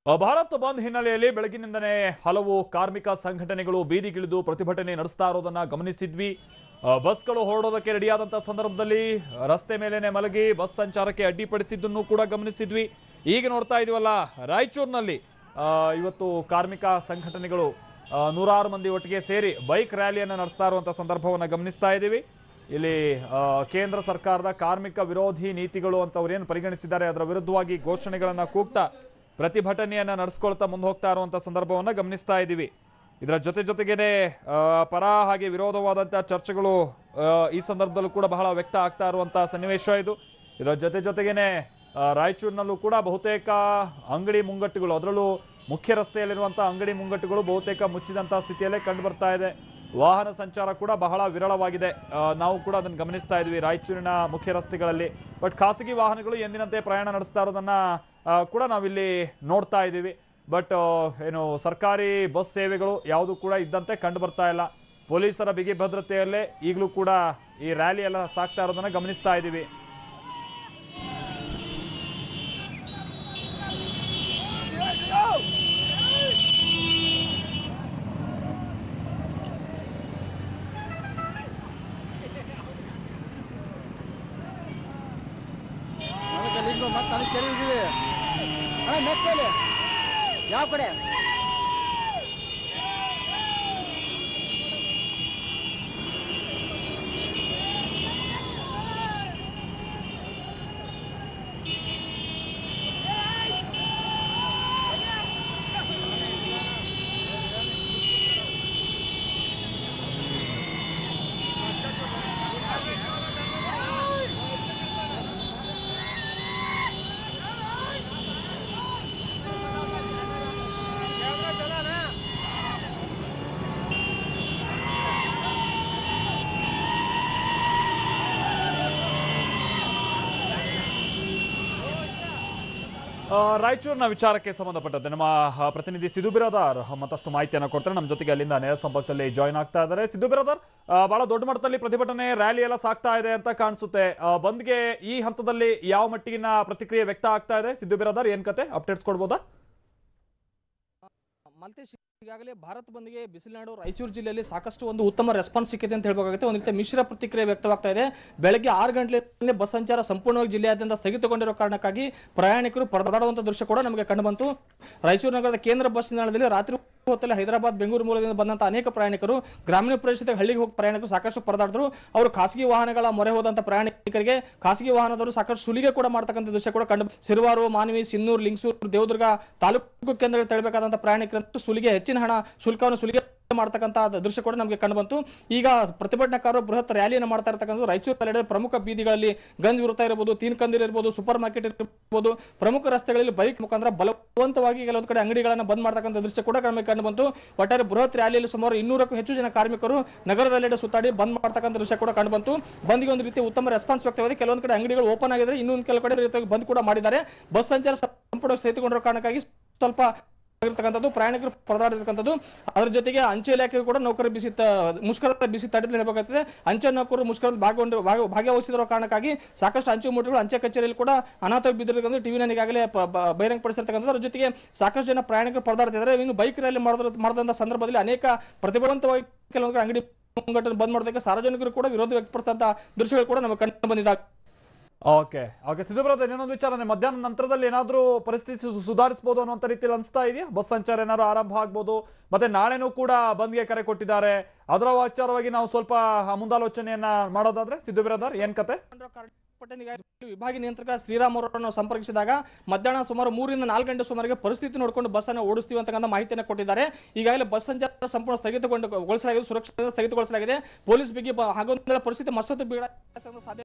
ಭಾರತ್ ಬಂದ್ ಹಿನ್ನೆಲೆಯಲ್ಲಿ ಬೆಳಗಿನಿಂದನೇ ಹಲವು ಕಾರ್ಮಿಕ ಸಂಘಟನೆಗಳು ಬೀದಿಗಿಳಿದು ಪ್ರತಿಭಟನೆ ನಡೆಸ್ತಾ ಇರೋದನ್ನ ಗಮನಿಸಿದ್ವಿ. ಬಸ್ಗಳು ಹೊರಡೋದಕ್ಕೆ ರೆಡಿಯಾದಂತಹ ಸಂದರ್ಭದಲ್ಲಿ ರಸ್ತೆ ಮೇಲೇನೆ ಮಲಗಿ ಬಸ್ ಸಂಚಾರಕ್ಕೆ ಅಡ್ಡಿಪಡಿಸಿದ್ದನ್ನು ಕೂಡ ಗಮನಿಸಿದ್ವಿ. ಈಗ ನೋಡ್ತಾ ಇದೀವಲ್ಲ, ರಾಯಚೂರಿನಲ್ಲಿ ಇವತ್ತು ಕಾರ್ಮಿಕ ಸಂಘಟನೆಗಳು ನೂರಾರು ಮಂದಿ ಒಟ್ಟಿಗೆ ಸೇರಿ ಬೈಕ್ ರ್ಯಾಲಿಯನ್ನು ನಡೆಸ್ತಾ ಇರುವಂತಹ ಸಂದರ್ಭವನ್ನು ಗಮನಿಸ್ತಾ ಇದ್ದೀವಿ. ಇಲ್ಲಿ ಕೇಂದ್ರ ಸರ್ಕಾರದ ಕಾರ್ಮಿಕ ವಿರೋಧಿ ನೀತಿಗಳು ಅಂತ ಅವರೇನು ಪರಿಗಣಿಸಿದ್ದಾರೆ ಅದರ ವಿರುದ್ಧವಾಗಿ ಘೋಷಣೆಗಳನ್ನು ಕೂಗ್ತಾ ಪ್ರತಿಭಟನೆಯನ್ನು ನಡೆಸ್ಕೊಳ್ತಾ ಮುಂದೆ ಹೋಗ್ತಾ ಇರುವಂತಹ ಸಂದರ್ಭವನ್ನು ಗಮನಿಸ್ತಾ ಇದ್ದೀವಿ. ಇದರ ಜೊತೆಗೇನೆ ಪರ ಹಾಗೆ ವಿರೋಧವಾದಂಥ ಚರ್ಚೆಗಳು ಈ ಸಂದರ್ಭದಲ್ಲೂ ಕೂಡ ಬಹಳ ವ್ಯಕ್ತ ಆಗ್ತಾ ಇರುವಂತಹ ಸನ್ನಿವೇಶ ಇದು. ಇದರ ಜೊತೆಗೇನೆ ರಾಯಚೂರಿನಲ್ಲೂ ಕೂಡ ಬಹುತೇಕ ಅಂಗಡಿ ಮುಂಗಟ್ಟುಗಳು, ಅದರಲ್ಲೂ ಮುಖ್ಯ ರಸ್ತೆಯಲ್ಲಿರುವಂತಹ ಅಂಗಡಿ ಮುಂಗಟ್ಟುಗಳು ಬಹುತೇಕ ಮುಚ್ಚಿದಂತಹ ಸ್ಥಿತಿಯಲ್ಲೇ ಕಂಡು ಬರ್ತಾ ಇದೆ. ವಾಹನ ಸಂಚಾರ ಕೂಡ ಬಹಳ ವಿರಳವಾಗಿದೆ. ನಾವು ಕೂಡ ಅದನ್ನು ಗಮನಿಸ್ತಾ ಇದ್ವಿ ರಾಯಚೂರಿನ ಮುಖ್ಯ ರಸ್ತೆಗಳಲ್ಲಿ. ಬಟ್ ಖಾಸಗಿ ವಾಹನಗಳು ಎಂದಿನಂತೆ ಪ್ರಯಾಣ ನಡೆಸ್ತಾ ಇರೋದನ್ನ ಕೂಡ ನಾವಿಲ್ಲಿ ನೋಡ್ತಾ ಇದ್ದೀವಿ. ಬಟ್ ಏನು ಸರ್ಕಾರಿ ಬಸ್ ಸೇವೆಗಳು ಯಾವುದು ಕೂಡ ಇದ್ದಂತೆ ಕಂಡು ಬರ್ತಾ ಇಲ್ಲ. ಪೊಲೀಸರ ಬಿಗಿ ಭದ್ರತೆಯಲ್ಲೇ ಈಗಲೂ ಕೂಡ ಈ ರ್ಯಾಲಿ ಎಲ್ಲ ಸಾಗ್ತಾ ಇರೋದನ್ನ ಗಮನಿಸ್ತಾ ಇದ್ದೀವಿ. ಯಾವ ಕಡೆ ರಾಯಚೂರಿನ ವಿಚಾರಕ್ಕೆ ಸಂಬಂಧಪಟ್ಟಂತೆ ನಮ್ಮ ಪ್ರತಿನಿಧಿ ಸಿದ್ದು ಬಿರಾದಾರ್ ಮತ್ತಷ್ಟು ಮಾಹಿತಿಯನ್ನು ಕೊಡ್ತಾರೆ. ನಮ್ಮ ಜೊತೆಗೆ ಅಲ್ಲಿಂದ ನೇರ ಸಂಪರ್ಕದಲ್ಲಿ ಜಾಯ್ನ್ ಆಗ್ತಾ ಇದ್ದಾರೆ. ಸಿದ್ದು ಬಿರಾದಾರ್, ಬಹಳ ದೊಡ್ಡ ಮಟ್ಟದಲ್ಲಿ ಪ್ರತಿಭಟನೆ ರ್ಯಾಲಿ ಎಲ್ಲ ಸಾಗ್ತಾ ಇದೆ ಅಂತ ಕಾಣಿಸುತ್ತೆ. ಬಂದ್ಗೆ ಈ ಹಂತದಲ್ಲಿ ಯಾವ ಮಟ್ಟಿಗಿನ ಪ್ರತಿಕ್ರಿಯೆ ವ್ಯಕ್ತ ಆಗ್ತಾ ಇದೆ? ಸಿದ್ದು ಬಿರಾದಾರ್, ಏನ್ ಕತೆ, ಅಪ್ಡೇಟ್ಸ್ ಕೊಡ್ಬೋದಾ? ಮಲ್ತೇಶ್, ಈಗಾಗಲೇ ಭಾರತ್ ಬಂದ್ಗೆ ಬಿಸಿಲನಾಡು ರಾಯಚೂರು ಜಿಲ್ಲೆಯಲ್ಲಿ ಸಾಕಷ್ಟು ಒಂದು ಉತ್ತಮ ರೆಸ್ಪಾನ್ಸ್ ಸಿಕ್ಕಿದೆ ಅಂತ ಹೇಳಬೇಕಾಗುತ್ತೆ. ಒಂದು ರೀತಿ ಮಿಶ್ರ ಪ್ರತಿಕ್ರಿಯೆ ವ್ಯಕ್ತವಾಗ್ತಾ ಇದೆ. ಬೆಳಗ್ಗೆ 6 ಗಂಟೆಯಲ್ಲಿ ಬಸ್ ಸಂಚಾರ ಸಂಪೂರ್ಣವಾಗಿ ಜಿಲ್ಲೆಯಾದ್ಯಂತ ಸ್ಥಗಿತಗೊಂಡಿರೋ ಕಾರಣಕ್ಕಾಗಿ ಪ್ರಯಾಣಿಕರು ಪರದಾಡುವಂಥ ದೃಶ್ಯ ಕೂಡ ನಮಗೆ ಕಂಡು ಬಂತು. ರಾಯಚೂರು ನಗರದ ಕೇಂದ್ರ ಬಸ್ ನಿಲ್ದಾಣದಲ್ಲಿ ರಾತ್ರಿ ಹೊತ್ತಲ್ಲಿ ಹೈದರಾಬಾದ್, ಬೆಂಗಳೂರು ಮೂಲದಿಂದ ಬಂದಂಥ ಅನೇಕ ಪ್ರಯಾಣಿಕರು, ಗ್ರಾಮೀಣ ಪ್ರದೇಶದ ಹಳ್ಳಿಗೆ ಹೋಗಿ ಪ್ರಯಾಣಿಕರು ಸಾಕಷ್ಟು ಪರದಾಡಿದ್ರು. ಅವರು ಖಾಸಗಿ ವಾಹನಗಳ ಮೊರೆ ಹೋದಂಥ ಪ್ರಯಾಣಿಕರಿಗೆ ಖಾಸಗಿ ವಾಹನದವರು ಸಾಕಷ್ಟು ಸುಲಿಗೆ ಕೂಡ ಮಾಡ್ತಕ್ಕಂಥ ದೃಶ್ಯ ಕೂಡ ಕಂಡು ಸಿರುವಾರು, ಮಾನವಿ, ಸಿನ್ನೂರು, ಲಿಂಗಸೂರು, ದೇವದುರ್ಗ ತಾಲೂಕು ಕೇಂದ್ರಗಳು ತೆರಬೇಕಾದಂಥ ಪ್ರಯಾಣಿಕರಂತೂ ಸುಲಿಗೆ ಹೆಚ್ಚಿನ ಹಣ ಶುಲ್ಕವನ್ನು ಸುಲಿಗೆ ಮಾಡ್ತಕ್ಕಂಥ ದೃಶ್ಯ ಕೂಡ ನಮಗೆ ಕಂಡು ಬಂತು. ಈಗ ಪ್ರತಿಭಟನಾಕಾರರು ಬೃಹತ್ ರ್ಯಾಲಿಯನ್ನು ಮಾಡ್ತಾ ಇರತಕ್ಕಂಥದ್ದು ರಾಯಚೂರು ಪ್ರಮುಖ ಬೀದಿಗಳಲ್ಲಿ ಗಂಜ್ ವೃತ್ತ ಇರಬಹುದು, ತೀನ್ಕಂದಿರ್ ಇರಬಹುದು, ಸೂಪರ್ ಮಾರ್ಕೆಟ್ ಇರಬಹುದು, ಪ್ರಮುಖ ರಸ್ತೆಗಳಲ್ಲಿ ಬೈಕ್ ಮುಖಾಂತರ ಬಲವಂತವಾಗಿ ಕೆಲವೊಂದು ಕಡೆ ಅಂಗಡಿಗಳನ್ನು ಬಂದ್ ಮಾಡ್ತಕ್ಕಂಥ ದೃಶ್ಯ ಕೂಡ ನಮಗೆ ಕಂಡು ಬಂತು. ಒಟ್ಟಾರೆ ಬೃಹತ್ ರ್ಯಾಲಿಯಲ್ಲಿ ಸುಮಾರು 200ಕ್ಕೂ ಹೆಚ್ಚು ಜನ ಕಾರ್ಮಿಕರು ನಗರದೆಲ್ಲೆಡೆ ಸುತ್ತಾಡಿ ಬಂದ್ ಮಾಡ್ತಕ್ಕಂಥ ದೃಶ್ಯ ಕೂಡ ಕಂಡು ಬಂತು. ಬಂದ್ಗೆ ಒಂದು ರೀತಿ ಉತ್ತಮ ರೆಸ್ಪಾನ್ಸ್ ವ್ಯಕ್ತವಾಗಿದೆ. ಕೆಲವೊಂದು ಕಡೆ ಅಂಗಡಿಗಳು ಓಪನ್ ಆಗಿದ್ರೆ, ಇನ್ನೊಂದು ಕೆಲವು ಕಡೆ ಬಂದ್ ಕೂಡ ಮಾಡಿದ್ದಾರೆ. ಬಸ್ ಸಂಚಾರ ಸಂಪೂರ್ಣ ಸ್ಥಗಿತಗೊಂಡಿರೋ ಕಾರಣಕ್ಕಾಗಿ ಸ್ವಲ್ಪ ಪ್ರಯಾಣಿಕರು ಪರದಾಡಿರ್ತಕ್ಕಂಥದ್ದು. ಅದರ ಜೊತೆಗೆ ಅಂಚೆ ಇಲಾಖೆ ಕೂಡ ನೌಕರರು ಮುಷ್ಕರದ ಬಿಸಿ ತಡೆಯಬೇಕಾಗ್ತದೆ. ಅಂಚೆ ನೌಕರರು ಮುಷ್ಕರದ ಭಾಗವಹಿಸಿರೋ ಕಾರಣಕ್ಕಾಗಿ ಸಾಕಷ್ಟು ಅಂಚೆ ಮೂಟೆಗಳು ಅಂಚೆ ಕಚೇರಿಯಲ್ಲಿ ಕೂಡ ಅನಾಥ ಬಿದ್ದಿರತಕ್ಕಂಥ ಟಿವಿ ನಾನು ಈಗಾಗಲೇ ಬಹಿರಂಗಪಡಿಸಿರ್ತಕ್ಕಂಥದ್ದು. ಅದರ ಜೊತೆಗೆ ಸಾಕಷ್ಟು ಜನ ಪ್ರಯಾಣಿಕರು ಪರದಾಡ್ತಿದ್ದಾರೆ. ಇನ್ನು ಬೈಕ್ ರ್ಯಾಲಿ ಮಾಡಿದಂಥ ಸಂದರ್ಭದಲ್ಲಿ ಅನೇಕ ಪ್ರತಿಭಟನಾತ್ಮಕವಾಗಿ ಕೆಲವೊಂದು ಅಂಗಡಿ ಮುಂಗಟ್ಟನ್ನು ಬಂದ್ ಮಾಡೋದಕ್ಕೆ ಸಾರ್ವಜನಿಕರು ಕೂಡ ವಿರೋಧ ವ್ಯಕ್ತಪಡಿಸಿದಂಥ ದೃಶ್ಯಗಳು ಕೂಡ ನಮಗೆ ಕಂಡು ಬಂದಿದ್ದಾರೆ. ಓಕೆ ಸಿದ್ದು ಬ್ರದರ್, ಇನ್ನೊಂದು ವಿಚಾರ, ಮಧ್ಯಾಹ್ನ ನಂತರದಲ್ಲಿ ಏನಾದರೂ ಪರಿಸ್ಥಿತಿ ಸುಧಾರಿಸಬಹುದು ಅನ್ನುವಂಥ ರೀತಿಯಲ್ಲಿ ಅನಿಸ್ತಾ ಇದೆಯಾ? ಬಸ್ ಸಂಚಾರ ಏನಾದ್ರು ಆರಂಭ ಆಗ್ಬೋದು, ಮತ್ತೆ ನಾಳೆನೂ ಕೂಡ ಬಂದ್ಗೆ ಕರೆ ಕೊಟ್ಟಿದ್ದಾರೆ. ಅದರ ವಿಚಾರವಾಗಿ ನಾವು ಸ್ವಲ್ಪ ಮುಂದಾಲೋಚನೆಯನ್ನ ಮಾಡೋದಾದ್ರೆ ಸಿದ್ದು ಬ್ರದರ್, ಏನ್ ಕತೆ? ವಿಭಾಗೀಯ ನಿಯಂತ್ರಕ ಶ್ರೀರಾಮ್ ಅವರನ್ನು ಸಂಪರ್ಕಿಸಿದಾಗ ಮಧ್ಯಾಹ್ನ ಸುಮಾರು 3 ರಿಂದ 4 ಗಂಟೆ ಸುಮಾರಿಗೆ ಪರಿಸ್ಥಿತಿ ನೋಡಿಕೊಂಡು ಬಸ್ ಅನ್ನು ಓಡಿಸ್ತೀವಿ ಅಂತಕ್ಕಂಥ ಮಾಹಿತಿಯನ್ನು ಕೊಟ್ಟಿದ್ದಾರೆ. ಈಗಾಗಲೇ ಬಸ್ ಸಂಚಾರ ಸಂಪೂರ್ಣ ಸ್ಥಗಿತಗೊಳಿಸಲಾಗಿದೆ, ಸುರಕ್ಷಿತ ಸ್ಥಗಿತಗೊಳಿಸಲಾಗಿದೆ. ಪೊಲೀಸ್ ಬಿಗಿ ಹಾಗೊಂದು ಪರಿಸ್ಥಿತಿ ಮತ್ತಷ್ಟು ಬಿಗಡ ಸಾಧ್ಯತೆ